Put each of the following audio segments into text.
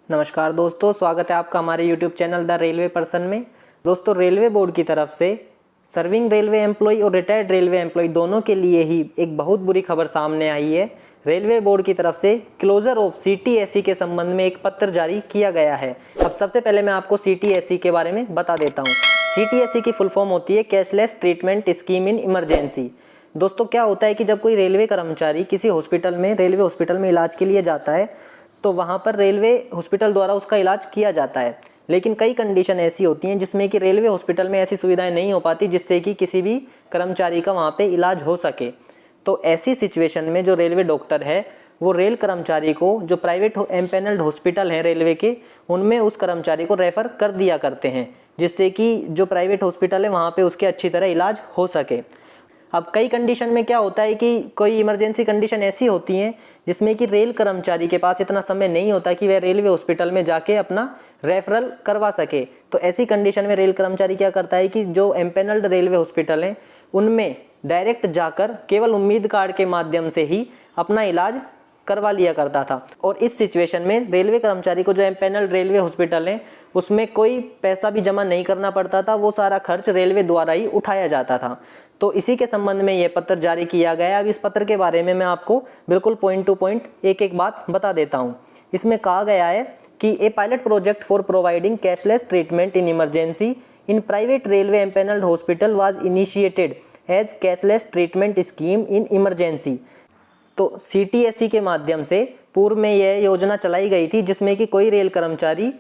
नमस्कार दोस्तों, स्वागत है आपका हमारे YouTube channel the railway person में। दोस्तों, रेलवे बोर्ड की तरफ से सर्विंग रेलवे एम्प्लॉय और रिटायर्ड रेलवे एम्प्लॉय दोनों के लिए ही एक बहुत बुरी खबर सामने आई है। रेलवे बोर्ड की तरफ से क्लोजर ऑफ CTSE के संबंध में एक पत्र जारी किया गया है। अब सबसे पहले मैं आपको CTSE के बारे में बता देता हूँ। CTSE की फुल फॉर्म होती है cashless treatment scheme in emergency. दोस्तों, क्या होता है कि जब कोई रेलवे कर्मचारी किसी रेलवे हॉस्पिटल में इलाज के लिए जाता है तो वहाँ पर रेलवे हॉस्पिटल द्वारा उसका इलाज किया जाता है। लेकिन कई कंडीशन ऐसी होती हैं जिसमें कि रेलवे हॉस्पिटल में ऐसी सुविधाएं नहीं हो पाती जिससे कि किसी भी कर्मचारी का वहाँ पे इलाज हो सके। तो ऐसी सिचुएशन में जो रेलवे डॉक्टर है वो रेल कर्मचारी को, जो प्राइवेट एम्पैनल्ड हॉस्पिटल हैं रेलवे के, उनमें उस कर्मचारी को रेफ़र कर दिया करते हैं जिससे कि जो प्राइवेट हॉस्पिटल है वहाँ पर उसके अच्छी तरह इलाज हो सके। अब कई कंडीशन में क्या होता है कि कोई इमरजेंसी कंडीशन ऐसी होती हैं जिसमें कि रेल कर्मचारी के पास इतना समय नहीं होता कि वह रेलवे हॉस्पिटल में जाके अपना रेफरल करवा सके। तो ऐसी कंडीशन में रेल कर्मचारी क्या करता है कि जो एम्पैनल्ड रेलवे हॉस्पिटल हैं उनमें डायरेक्ट जाकर केवल उम्मीद कार्ड के माध्यम से ही अपना इलाज करवा लिया करता था। और इस सिचुएशन में रेलवे कर्मचारी को जो एम्पैनल्ड रेलवे हॉस्पिटल हैं उसमें कोई पैसा भी जमा नहीं करना पड़ता था, वो सारा खर्च रेलवे द्वारा ही उठाया जाता था। तो इसी के संबंध में ये पत्र जारी किया गया है। अब इस पत्र के बारे में मैं आपको बिल्कुल पॉइंट टू पॉइंट एक एक बात बता देता हूँ। इसमें कहा गया है कि a pilot project for providing cashless treatment in emergency in private railway empanelled hospital was initiated as cashless treatment scheme in emergency. तो CTSE के माध्यम से पूर्व में यह योजना चलाई गई थी जिसमें कि कोई रेल कर्मचारी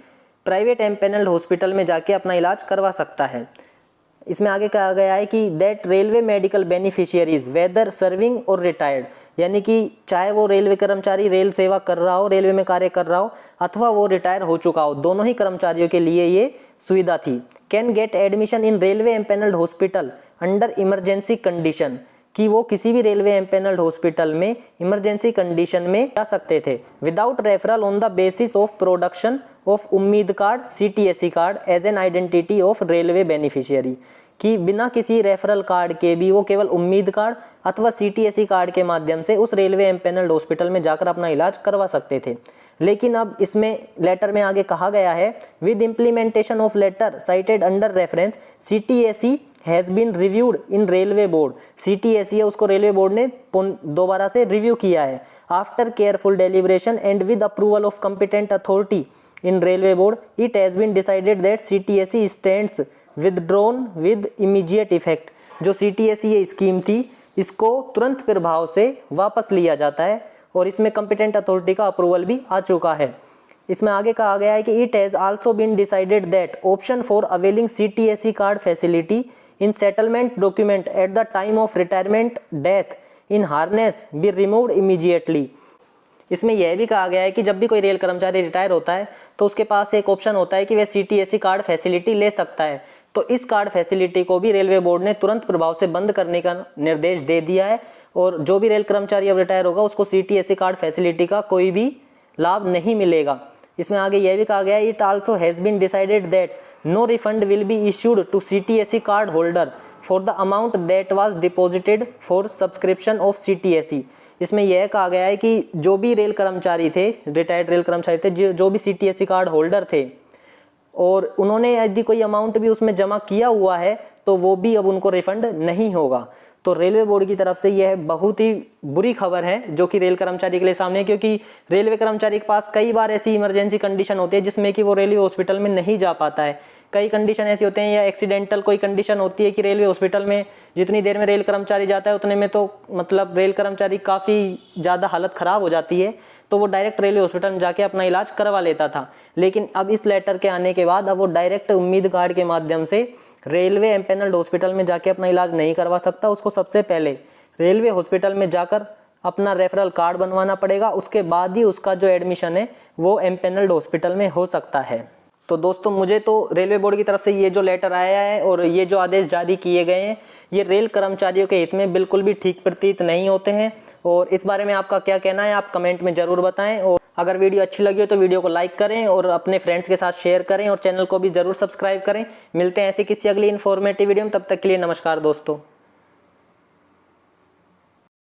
प्राइवेट एम्पैनल्ड हॉस्पिटल में जाके अपना इलाज करवा सकता है। इसमें आगे कहा गया है कि that railway medical beneficiaries whether serving और रिटायर्ड, यानी कि चाहे वो रेलवे कर्मचारी रेल सेवा कर रहा हो, रेलवे में कार्य कर रहा हो, अथवा वो रिटायर हो चुका हो, दोनों ही कर्मचारियों के लिए ये सुविधा थी। Can get admission in railway empanelled hospital under emergency condition, कि वो किसी भी रेलवे एम्पैनल्ड हॉस्पिटल में इमरजेंसी कंडीशन में जा सकते थे without referral on the basis of production of Umeed card CTSE card as an identity of railway beneficiary, कि बिना किसी रेफरल कार्ड के भी वो केवल उम्मीद कार्ड अथवा CTSE कार्ड के माध्यम से उस रेलवे एम्पैनल्ड हॉस्पिटल में जाकर अपना इलाज करवा सकते थे। लेकिन अब इसमें लेटर में आगे कहा गया है with implementation of letter cited under reference CTSE has been reviewed in railway board. CTSE है उसको रेलवे बोर्ड ने दोबारा से रिव्यू किया है after careful deliberation and with approval of competent authority in railway board it has been decided that CTSE stands withdrawn with immediate effect. जो CTSE ये scheme थी इसको तुरंत प्रभाव से वापस लिया जाता है और इसमें कॉम्पिटेंट अथॉरिटी का अप्रूवल भी आ चुका है। इसमें आगे कहा गया है कि it has also been decided that option for availing CTSE card facility in settlement document at the time of retirement death in harness be removed immediately। इसमें यह भी कहा गया है कि जब भी कोई रेल कर्मचारी रिटायर होता है तो उसके पास एक ऑप्शन होता है कि वह CTSE कार्ड फैसिलिटी ले सकता है। तो इस कार्ड फैसिलिटी को भी रेलवे बोर्ड ने तुरंत प्रभाव से बंद करने का निर्देश दे दिया है और जो भी रेल कर्मचारी अब रिटायर होगा उसको CTSE कार्ड फैसिलिटी का कोई भी लाभ नहीं मिलेगा। इसमें आगे यह भी कहा गया है it also has been decided that no refund will be issued to CTSE card holder for the amount that was deposited for subscription of CTSE। इसमें यह कहा गया है कि जो भी रेल कर्मचारी थे, रिटायर्ड रेल कर्मचारी थे, जो भी CTSE कार्ड होल्डर थे और उन्होंने यदि कोई अमाउंट भी उसमें जमा किया हुआ है तो वो भी अब उनको रिफंड नहीं होगा। तो रेलवे बोर्ड की तरफ से यह बहुत ही बुरी खबर है जो कि रेल कर्मचारी के लिए सामने है, क्योंकि रेलवे कर्मचारी के पास कई बार ऐसी इमरजेंसी कंडीशन होती है जिसमें कि वो रेलवे हॉस्पिटल में नहीं जा पाता है। कई कंडीशन ऐसी होते हैं या एक्सीडेंटल कोई कंडीशन होती है कि रेलवे हॉस्पिटल में जितनी देर में रेल कर्मचारी जाता है उतने में तो रेल कर्मचारी काफ़ी ज़्यादा हालत ख़राब हो जाती है, तो वो डायरेक्ट रेलवे हॉस्पिटल में जाके अपना इलाज करवा लेता था। लेकिन अब इस लेटर के आने के बाद अब वो डायरेक्ट उम्मीद कार्ड के माध्यम से रेलवे एम्पैनल्ड हॉस्पिटल में जाके अपना इलाज नहीं करवा सकता। उसको सबसे पहले रेलवे हॉस्पिटल में जाकर अपना रेफरल कार्ड बनवाना पड़ेगा, उसके बाद ही उसका जो एडमिशन है वो एम्पैनल्ड हॉस्पिटल में हो सकता है। तो दोस्तों, मुझे तो रेलवे बोर्ड की तरफ से ये जो लेटर आया है और ये जो आदेश जारी किए गए हैं ये रेल कर्मचारियों के हित में बिल्कुल भी ठीक प्रतीत नहीं होते हैं। और इस बारे में आपका क्या कहना है आप कमेंट में ज़रूर बताएं। और अगर वीडियो अच्छी लगी हो तो वीडियो को लाइक करें और अपने फ्रेंड्स के साथ शेयर करें और चैनल को भी ज़रूर सब्सक्राइब करें। मिलते हैं ऐसे किसी अगली इन्फॉर्मेटिव वीडियो में, तब तक के लिए नमस्कार दोस्तों।